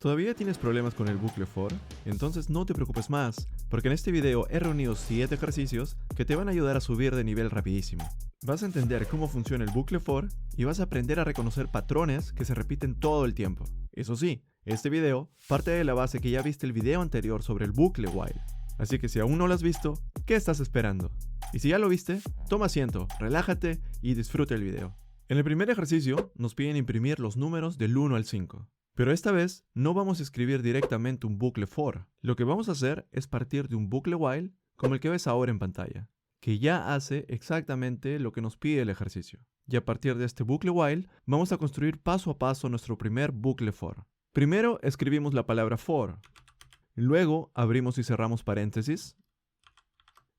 ¿Todavía tienes problemas con el bucle for? Entonces no te preocupes más, porque en este video he reunido 7 ejercicios que te van a ayudar a subir de nivel rapidísimo. Vas a entender cómo funciona el bucle for y vas a aprender a reconocer patrones que se repiten todo el tiempo. Eso sí, este video parte de la base que ya viste el video anterior sobre el bucle while. Así que si aún no lo has visto, ¿qué estás esperando? Y si ya lo viste, toma asiento, relájate y disfruta el video. En el primer ejercicio nos piden imprimir los números del 1 al 5. Pero esta vez no vamos a escribir directamente un bucle for. Lo que vamos a hacer es partir de un bucle while como el que ves ahora en pantalla, que ya hace exactamente lo que nos pide el ejercicio. Y a partir de este bucle while vamos a construir paso a paso nuestro primer bucle for. Primero escribimos la palabra for, luego abrimos y cerramos paréntesis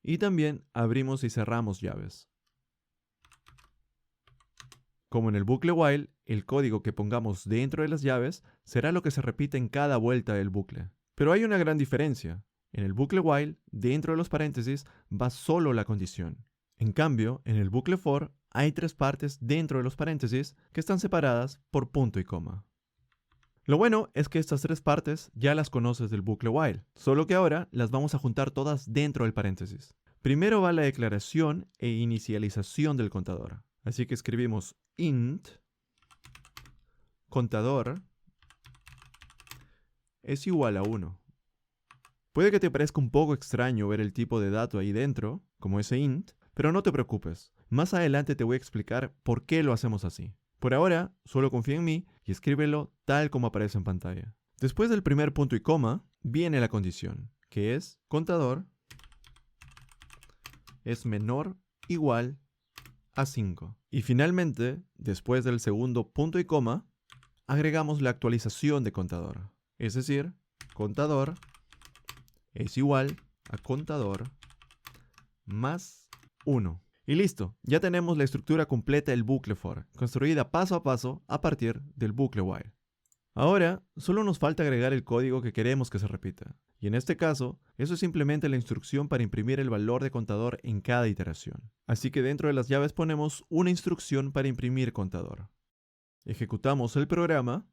y también abrimos y cerramos llaves. Como en el bucle while, el código que pongamos dentro de las llaves será lo que se repite en cada vuelta del bucle. Pero hay una gran diferencia. En el bucle while, dentro de los paréntesis, va solo la condición. En cambio, en el bucle for, hay 3 partes dentro de los paréntesis que están separadas por punto y coma. Lo bueno es que estas 3 partes ya las conoces del bucle while, solo que ahora las vamos a juntar todas dentro del paréntesis. Primero va la declaración e inicialización del contador. Así que escribimos int contador es igual a 1. Puede que te parezca un poco extraño ver el tipo de dato ahí dentro, como ese int, pero no te preocupes. Más adelante te voy a explicar por qué lo hacemos así. Por ahora, solo confía en mí y escríbelo tal como aparece en pantalla. Después del primer punto y coma, viene la condición, que es contador es menor o igual a 5. Y finalmente, después del segundo punto y coma, agregamos la actualización de contador. Es decir, contador es igual a contador más 1. Y listo, ya tenemos la estructura completa del bucle for, construida paso a paso a partir del bucle while. Ahora, solo nos falta agregar el código que queremos que se repita. Y en este caso, eso es simplemente la instrucción para imprimir el valor de contador en cada iteración. Así que dentro de las llaves ponemos una instrucción para imprimir contador. Ejecutamos el programa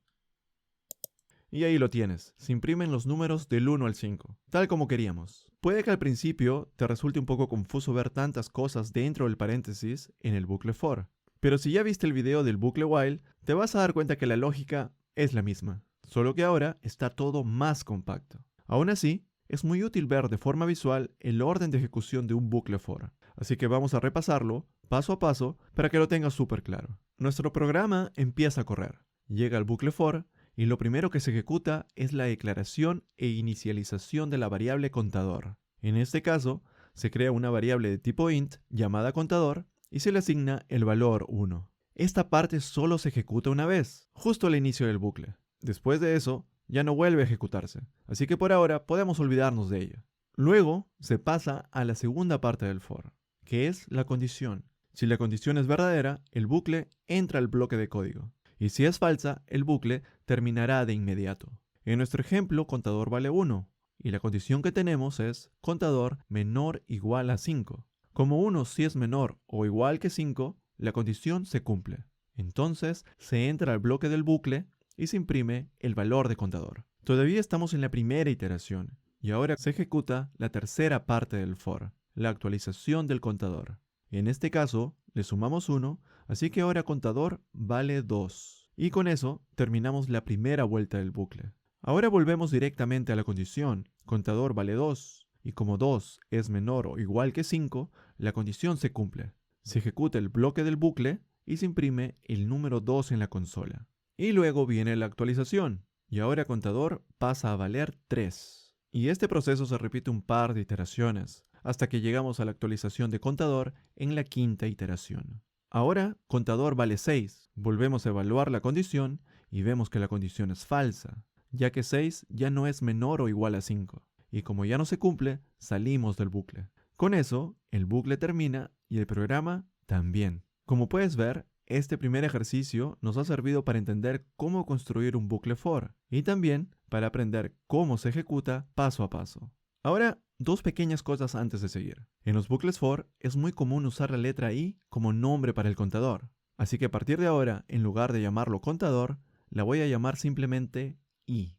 y ahí lo tienes. Se imprimen los números del 1 al 5, tal como queríamos. Puede que al principio te resulte un poco confuso ver tantas cosas dentro del paréntesis en el bucle for. Pero si ya viste el video del bucle while, te vas a dar cuenta que la lógica es la misma, solo que ahora está todo más compacto. Aún así, es muy útil ver de forma visual el orden de ejecución de un bucle for, así que vamos a repasarlo paso a paso para que lo tengas súper claro. Nuestro programa empieza a correr, llega al bucle for y lo primero que se ejecuta es la declaración e inicialización de la variable contador. En este caso, se crea una variable de tipo int llamada contador y se le asigna el valor 1. Esta parte solo se ejecuta una vez, justo al inicio del bucle. Después de eso, ya no vuelve a ejecutarse, así que por ahora podemos olvidarnos de ella. Luego se pasa a la segunda parte del for, que es la condición. Si la condición es verdadera, el bucle entra al bloque de código, y si es falsa, el bucle terminará de inmediato. En nuestro ejemplo, contador vale 1, y la condición que tenemos es contador menor o igual a 5. Como 1 sí es menor o igual que 5, la condición se cumple. Entonces se entra al bloque del bucle y se imprime el valor de contador. Todavía estamos en la primera iteración y ahora se ejecuta la tercera parte del for, la actualización del contador. En este caso le sumamos 1, así que ahora contador vale 2. Y con eso terminamos la primera vuelta del bucle. Ahora volvemos directamente a la condición, contador vale 2, y como 2 es menor o igual que 5, la condición se cumple. Se ejecuta el bloque del bucle y se imprime el número 2 en la consola. Y luego viene la actualización, y ahora contador pasa a valer 3. Y este proceso se repite un par de iteraciones, hasta que llegamos a la actualización de contador en la quinta iteración. Ahora contador vale 6. Volvemos a evaluar la condición y vemos que la condición es falsa, ya que 6 ya no es menor o igual a 5. Y como ya no se cumple, salimos del bucle. Con eso, el bucle termina y el programa también. Como puedes ver, este primer ejercicio nos ha servido para entender cómo construir un bucle for y también para aprender cómo se ejecuta paso a paso. Ahora, 2 pequeñas cosas antes de seguir. En los bucles for es muy común usar la letra i como nombre para el contador. Así que a partir de ahora, en lugar de llamarlo contador, la voy a llamar simplemente i.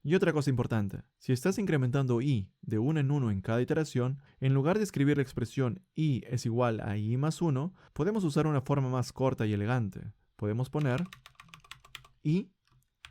Y otra cosa importante, si estás incrementando i de 1 en 1 en cada iteración, en lugar de escribir la expresión i es igual a i más 1, podemos usar una forma más corta y elegante. Podemos poner i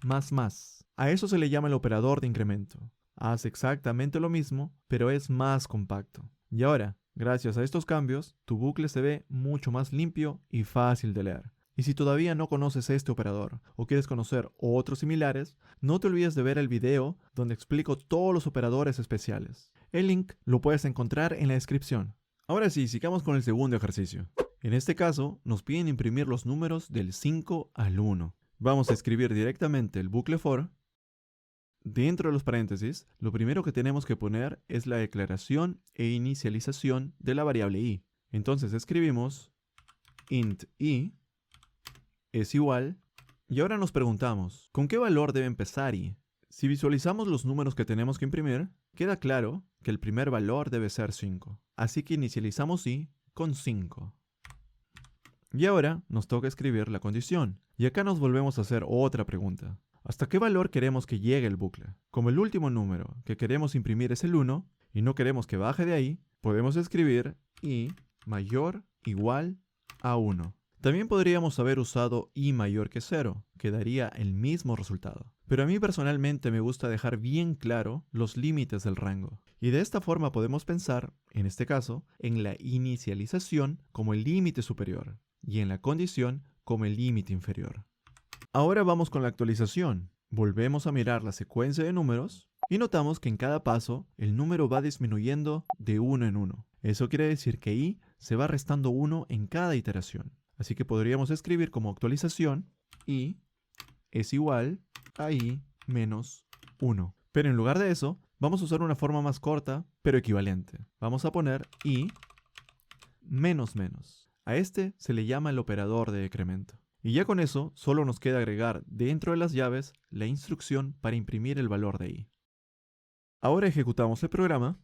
más más. A eso se le llama el operador de incremento. Hace exactamente lo mismo, pero es más compacto. Y ahora, gracias a estos cambios, tu bucle se ve mucho más limpio y fácil de leer. Y si todavía no conoces este operador o quieres conocer otros similares, no te olvides de ver el video donde explico todos los operadores especiales. El link lo puedes encontrar en la descripción. Ahora sí, sigamos con el segundo ejercicio. En este caso, nos piden imprimir los números del 5 al 1. Vamos a escribir directamente el bucle for. Dentro de los paréntesis, lo primero que tenemos que poner es la declaración e inicialización de la variable i. Entonces escribimos int i es igual, y ahora nos preguntamos, ¿con qué valor debe empezar i? Si visualizamos los números que tenemos que imprimir, queda claro que el primer valor debe ser 5. Así que inicializamos i con 5. Y ahora nos toca escribir la condición. Y acá nos volvemos a hacer otra pregunta. ¿Hasta qué valor queremos que llegue el bucle? Como el último número que queremos imprimir es el 1, y no queremos que baje de ahí, podemos escribir i mayor igual a 1. También podríamos haber usado i mayor que 0, que daría el mismo resultado. Pero a mí personalmente me gusta dejar bien claro los límites del rango. Y de esta forma podemos pensar, en este caso, en la inicialización como el límite superior y en la condición como el límite inferior. Ahora vamos con la actualización. Volvemos a mirar la secuencia de números y notamos que en cada paso el número va disminuyendo de 1 en 1. Eso quiere decir que i se va restando 1 en cada iteración. Así que podríamos escribir como actualización i es igual a i menos 1. Pero en lugar de eso, vamos a usar una forma más corta, pero equivalente. Vamos a poner i menos menos. A este se le llama el operador de decremento. Y ya con eso, solo nos queda agregar dentro de las llaves la instrucción para imprimir el valor de i. Ahora ejecutamos el programa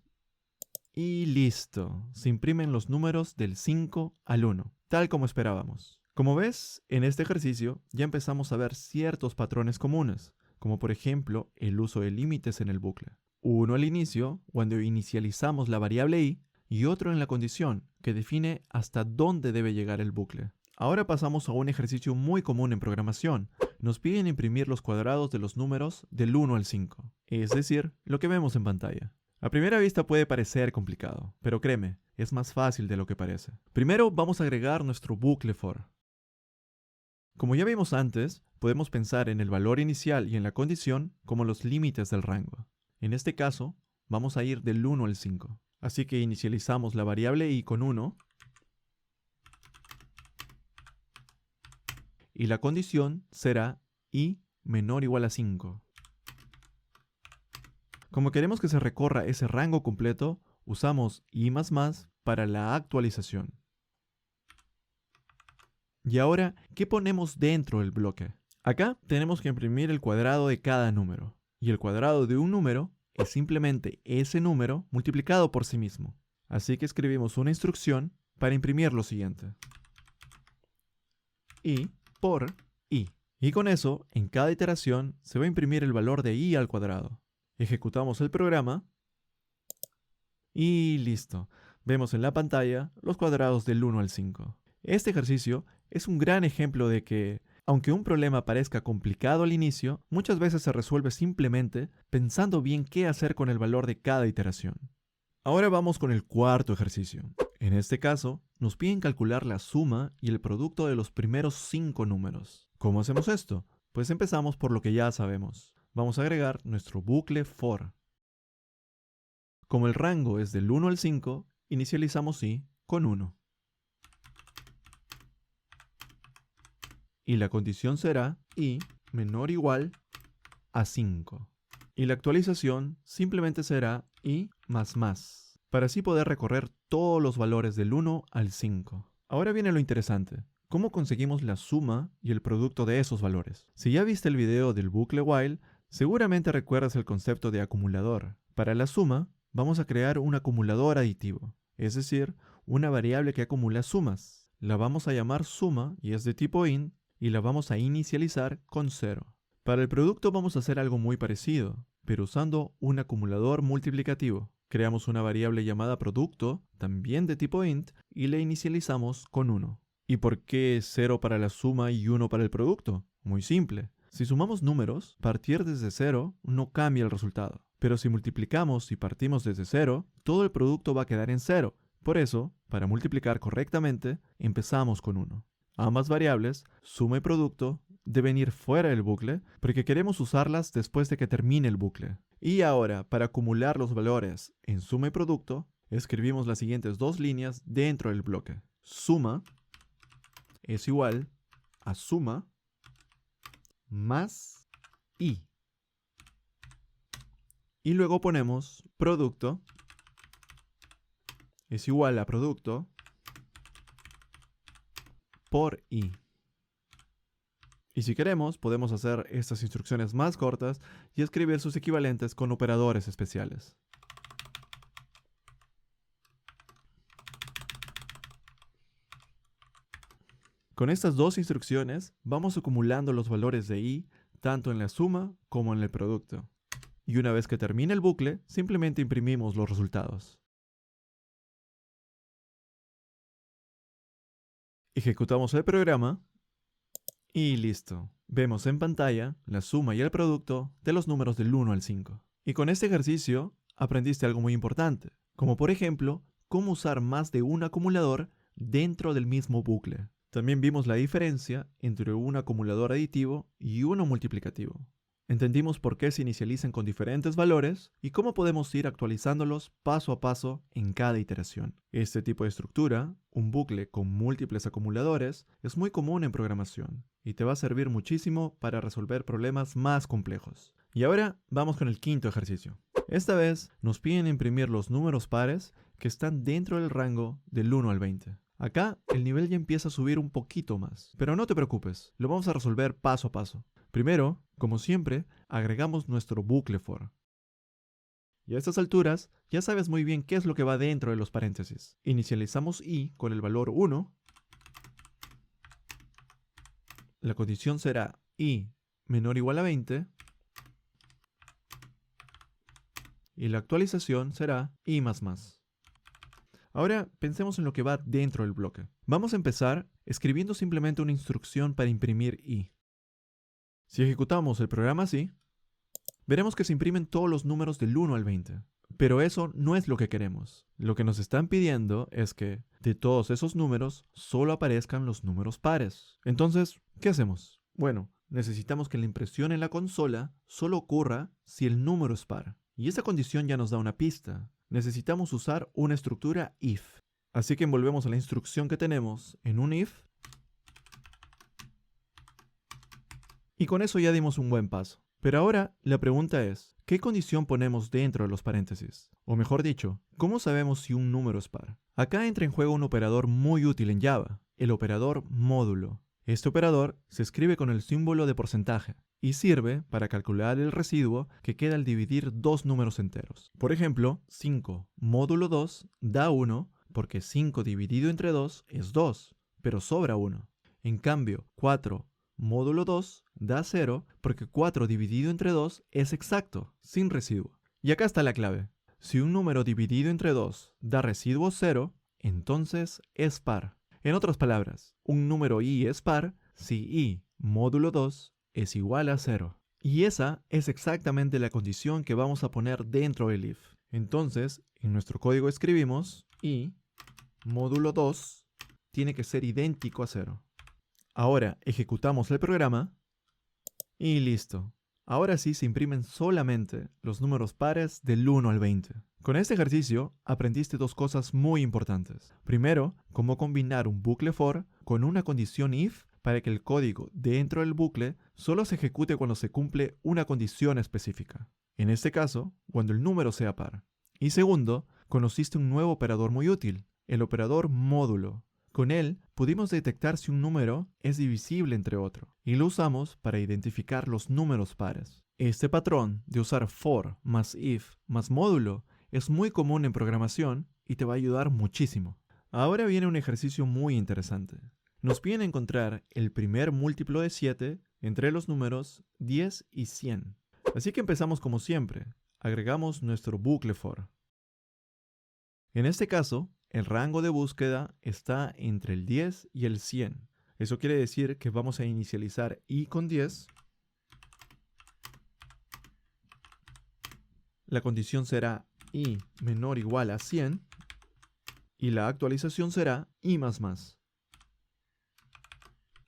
y listo. Se imprimen los números del 5 al 1, tal como esperábamos. Como ves, en este ejercicio ya empezamos a ver ciertos patrones comunes, como por ejemplo el uso de límites en el bucle. Uno al inicio, cuando inicializamos la variable i, y otro en la condición, que define hasta dónde debe llegar el bucle. Ahora pasamos a un ejercicio muy común en programación. Nos piden imprimir los cuadrados de los números del 1 al 5, es decir, lo que vemos en pantalla. A primera vista puede parecer complicado, pero créeme, es más fácil de lo que parece. Primero vamos a agregar nuestro bucle for. Como ya vimos antes, podemos pensar en el valor inicial y en la condición como los límites del rango. En este caso, vamos a ir del 1 al 5. Así que inicializamos la variable i con 1 y la condición será i menor o igual a 5. Como queremos que se recorra ese rango completo, usamos i++ para la actualización. Y ahora, ¿qué ponemos dentro del bloque? Acá tenemos que imprimir el cuadrado de cada número. Y el cuadrado de un número es simplemente ese número multiplicado por sí mismo. Así que escribimos una instrucción para imprimir lo siguiente. I por i. Y con eso, en cada iteración, se va a imprimir el valor de i al cuadrado. Ejecutamos el programa y listo. Vemos en la pantalla los cuadrados del 1 al 5. Este ejercicio es un gran ejemplo de que, aunque un problema parezca complicado al inicio, muchas veces se resuelve simplemente pensando bien qué hacer con el valor de cada iteración. Ahora vamos con el cuarto ejercicio. En este caso, nos piden calcular la suma y el producto de los primeros 5 números. ¿Cómo hacemos esto? Pues empezamos por lo que ya sabemos. Vamos a agregar nuestro bucle for. Como el rango es del 1 al 5, inicializamos i con 1. Y la condición será i menor o igual a 5. Y la actualización simplemente será i++, para así poder recorrer todos los valores del 1 al 5. Ahora viene lo interesante. ¿Cómo conseguimos la suma y el producto de esos valores? Si ya viste el video del bucle while, seguramente recuerdas el concepto de acumulador. Para la suma, vamos a crear un acumulador aditivo, es decir, una variable que acumula sumas. La vamos a llamar suma y es de tipo int, y la vamos a inicializar con 0. Para el producto vamos a hacer algo muy parecido, pero usando un acumulador multiplicativo. Creamos una variable llamada producto, también de tipo int, y le inicializamos con 1. ¿Y por qué 0 para la suma y 1 para el producto? Muy simple. Si sumamos números, partir desde 0 no cambia el resultado. Pero si multiplicamos y partimos desde 0, todo el producto va a quedar en 0. Por eso, para multiplicar correctamente, empezamos con 1. Ambas variables, suma y producto, deben ir fuera del bucle porque queremos usarlas después de que termine el bucle. Y ahora, para acumular los valores en suma y producto, escribimos las siguientes dos líneas dentro del bloque. Suma es igual a suma más i. Y luego ponemos producto es igual a producto por i. Y si queremos, podemos hacer estas instrucciones más cortas y escribir sus equivalentes con operadores especiales. Con estas dos instrucciones, vamos acumulando los valores de i tanto en la suma como en el producto. Y una vez que termine el bucle, simplemente imprimimos los resultados. Ejecutamos el programa y listo. Vemos en pantalla la suma y el producto de los números del 1 al 5. Y con este ejercicio aprendiste algo muy importante, como por ejemplo, cómo usar más de un acumulador dentro del mismo bucle. También vimos la diferencia entre un acumulador aditivo y uno multiplicativo. Entendimos por qué se inicializan con diferentes valores y cómo podemos ir actualizándolos paso a paso en cada iteración. Este tipo de estructura, un bucle con múltiples acumuladores, es muy común en programación y te va a servir muchísimo para resolver problemas más complejos. Y ahora vamos con el quinto ejercicio. Esta vez nos piden imprimir los números pares que están dentro del rango del 1 al 20. Acá el nivel ya empieza a subir un poquito más, pero no te preocupes, lo vamos a resolver paso a paso. Primero, como siempre, agregamos nuestro bucle for. Y a estas alturas, ya sabes muy bien qué es lo que va dentro de los paréntesis. Inicializamos i con el valor 1. La condición será i menor o igual a 20. Y la actualización será i más más. Ahora pensemos en lo que va dentro del bloque. Vamos a empezar escribiendo simplemente una instrucción para imprimir i. Si ejecutamos el programa así, veremos que se imprimen todos los números del 1 al 20. Pero eso no es lo que queremos. Lo que nos están pidiendo es que de todos esos números solo aparezcan los números pares. Entonces, ¿qué hacemos? Bueno, necesitamos que la impresión en la consola solo ocurra si el número es par. Y esa condición ya nos da una pista. Necesitamos usar una estructura if. Así que envolvemos a la instrucción que tenemos en un if. Y con eso ya dimos un buen paso. Pero ahora la pregunta es, ¿qué condición ponemos dentro de los paréntesis? O mejor dicho, ¿cómo sabemos si un número es par? Acá entra en juego un operador muy útil en Java, el operador módulo. Este operador se escribe con el símbolo de porcentaje y sirve para calcular el residuo que queda al dividir dos números enteros. Por ejemplo, 5 módulo 2 da 1 porque 5 dividido entre 2 es 2, pero sobra 1. En cambio, 4 módulo 2 da 0 porque 4 dividido entre 2 es exacto, sin residuo. Y acá está la clave. Si un número dividido entre 2 da residuo 0, entonces es par. En otras palabras, un número i es par si i módulo 2 es igual a 0. Y esa es exactamente la condición que vamos a poner dentro del if. Entonces, en nuestro código escribimos i módulo 2 tiene que ser idéntico a 0. Ahora ejecutamos el programa y listo. Ahora sí se imprimen solamente los números pares del 1 al 20. Con este ejercicio aprendiste dos cosas muy importantes. Primero, cómo combinar un bucle for con una condición if para que el código dentro del bucle solo se ejecute cuando se cumple una condición específica. En este caso, cuando el número sea par. Y segundo, conociste un nuevo operador muy útil, el operador módulo. Con él pudimos detectar si un número es divisible entre otro y lo usamos para identificar los números pares. Este patrón de usar for más if más módulo es muy común en programación y te va a ayudar muchísimo. Ahora viene un ejercicio muy interesante. Nos piden encontrar el primer múltiplo de 7 entre los números 10 y 100. Así que empezamos como siempre. Agregamos nuestro bucle for. En este caso, el rango de búsqueda está entre el 10 y el 100. Eso quiere decir que vamos a inicializar i con 10. La condición será i menor o igual a 100. Y la actualización será i más más.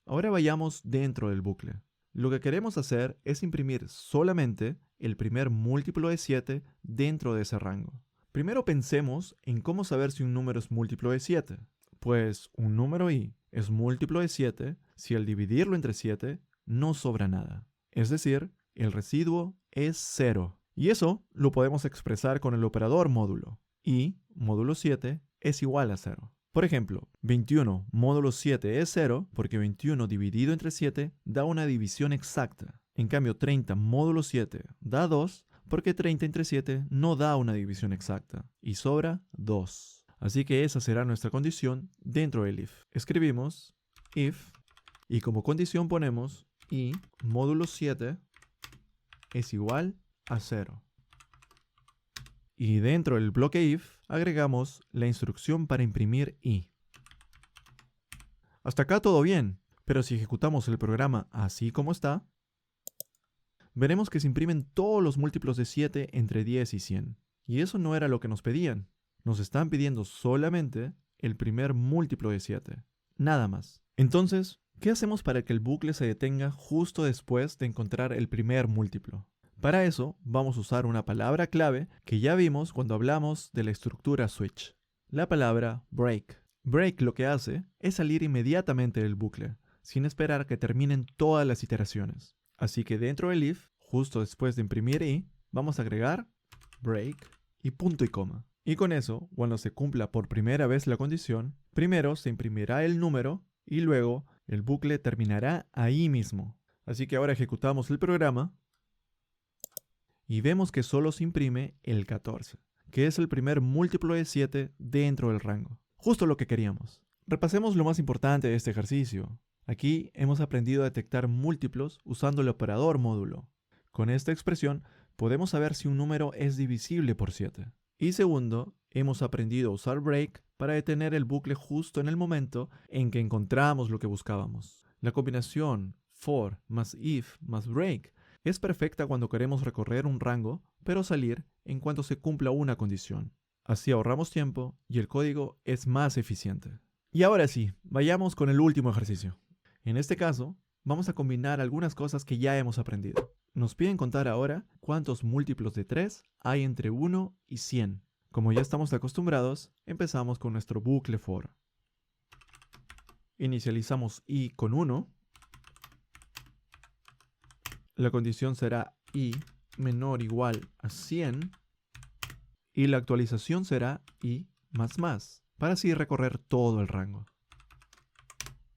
Ahora vayamos dentro del bucle. Lo que queremos hacer es imprimir solamente el primer múltiplo de 7 dentro de ese rango. Primero pensemos en cómo saber si un número es múltiplo de 7. Pues un número i es múltiplo de 7 si al dividirlo entre 7 no sobra nada. Es decir, el residuo es 0. Y eso lo podemos expresar con el operador módulo. I módulo 7 es igual a 0. Por ejemplo, 21 módulo 7 es 0 porque 21 dividido entre 7 da una división exacta. En cambio, 30 módulo 7 da 2 porque 30 entre 7 no da una división exacta y sobra 2. Así que esa será nuestra condición dentro del if. Escribimos if y como condición ponemos i módulo 7 es igual a 0. Y dentro del bloque if agregamos la instrucción para imprimir i. Hasta acá todo bien, pero si ejecutamos el programa así como está, veremos que se imprimen todos los múltiplos de 7 entre 10 y 100. Y eso no era lo que nos pedían. Nos están pidiendo solamente el primer múltiplo de 7. Nada más. Entonces, ¿qué hacemos para que el bucle se detenga justo después de encontrar el primer múltiplo? Para eso, vamos a usar una palabra clave que ya vimos cuando hablamos de la estructura switch. La palabra break. Break lo que hace es salir inmediatamente del bucle, sin esperar que terminen todas las iteraciones. Así que dentro del if, justo después de imprimir i, vamos a agregar break y punto y coma. Y con eso, cuando se cumpla por primera vez la condición, primero se imprimirá el número y luego el bucle terminará ahí mismo. Así que ahora ejecutamos el programa y vemos que solo se imprime el 14, que es el primer múltiplo de 7 dentro del rango. Justo lo que queríamos. Repasemos lo más importante de este ejercicio. Aquí hemos aprendido a detectar múltiplos usando el operador módulo. Con esta expresión podemos saber si un número es divisible por 7. Y segundo, hemos aprendido a usar break para detener el bucle justo en el momento en que encontramos lo que buscábamos. La combinación for más if más break es perfecta cuando queremos recorrer un rango, pero salir en cuanto se cumpla una condición. Así ahorramos tiempo y el código es más eficiente. Y ahora sí, vayamos con el último ejercicio. En este caso, vamos a combinar algunas cosas que ya hemos aprendido. Nos piden contar ahora cuántos múltiplos de 3 hay entre 1 y 100. Como ya estamos acostumbrados, empezamos con nuestro bucle for. Inicializamos i con 1. La condición será i menor o igual a 100. Y la actualización será i más más, para así recorrer todo el rango.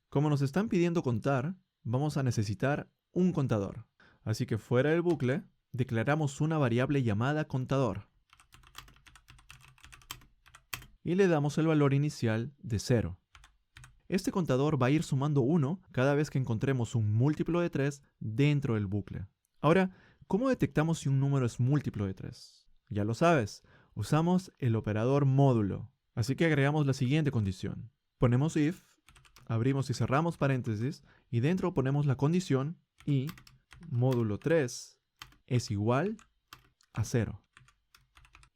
Como nos están pidiendo contar, vamos a necesitar un contador. Así que fuera del bucle, declaramos una variable llamada contador. Y le damos el valor inicial de 0. Este contador va a ir sumando 1 cada vez que encontremos un múltiplo de 3 dentro del bucle. Ahora, ¿cómo detectamos si un número es múltiplo de 3? Ya lo sabes, usamos el operador módulo. Así que agregamos la siguiente condición. Ponemos if, abrimos y cerramos paréntesis, y dentro ponemos la condición i módulo 3 es igual a 0.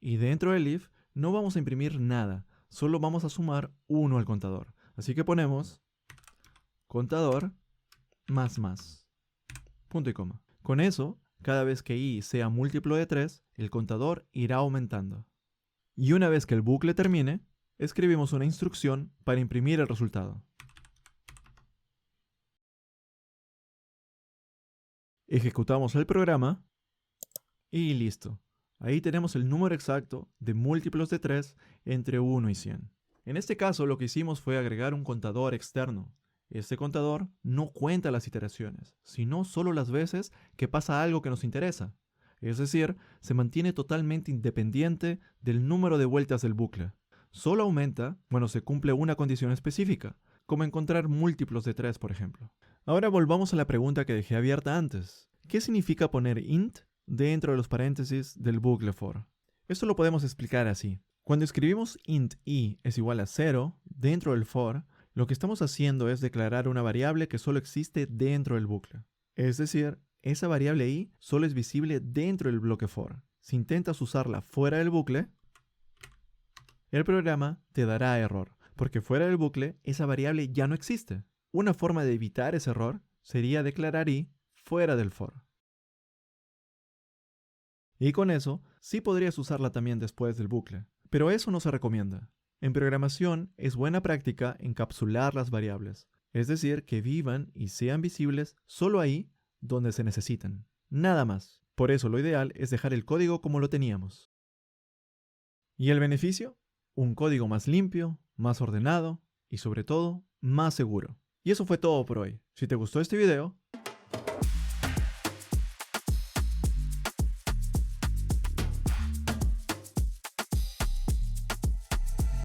Y dentro del if no vamos a imprimir nada, solo vamos a sumar 1 al contador. Así que ponemos contador más más, punto y coma. Con eso, cada vez que i sea múltiplo de 3, el contador irá aumentando. Y una vez que el bucle termine, escribimos una instrucción para imprimir el resultado. Ejecutamos el programa y listo. Ahí tenemos el número exacto de múltiplos de 3 entre 1 y 100. En este caso lo que hicimos fue agregar un contador externo. Este contador no cuenta las iteraciones, sino solo las veces que pasa algo que nos interesa. Es decir, se mantiene totalmente independiente del número de vueltas del bucle. Solo aumenta cuando se cumple una condición específica, como encontrar múltiplos de 3, por ejemplo. Ahora volvamos a la pregunta que dejé abierta antes. ¿Qué significa poner int dentro de los paréntesis del bucle for. Esto lo podemos explicar así. Cuando escribimos int i es igual a 0 dentro del for, lo que estamos haciendo es declarar una variable que solo existe dentro del bucle. Es decir, esa variable i solo es visible dentro del bloque for. Si intentas usarla fuera del bucle, el programa te dará error, porque fuera del bucle esa variable ya no existe. Una forma de evitar ese error sería declarar i fuera del for. Y con eso, sí podrías usarla también después del bucle, pero eso no se recomienda. En programación es buena práctica encapsular las variables, es decir, que vivan y sean visibles solo ahí donde se necesitan. Nada más. Por eso lo ideal es dejar el código como lo teníamos. ¿Y el beneficio? Un código más limpio, más ordenado y sobre todo, más seguro. Y eso fue todo por hoy. Si te gustó este video,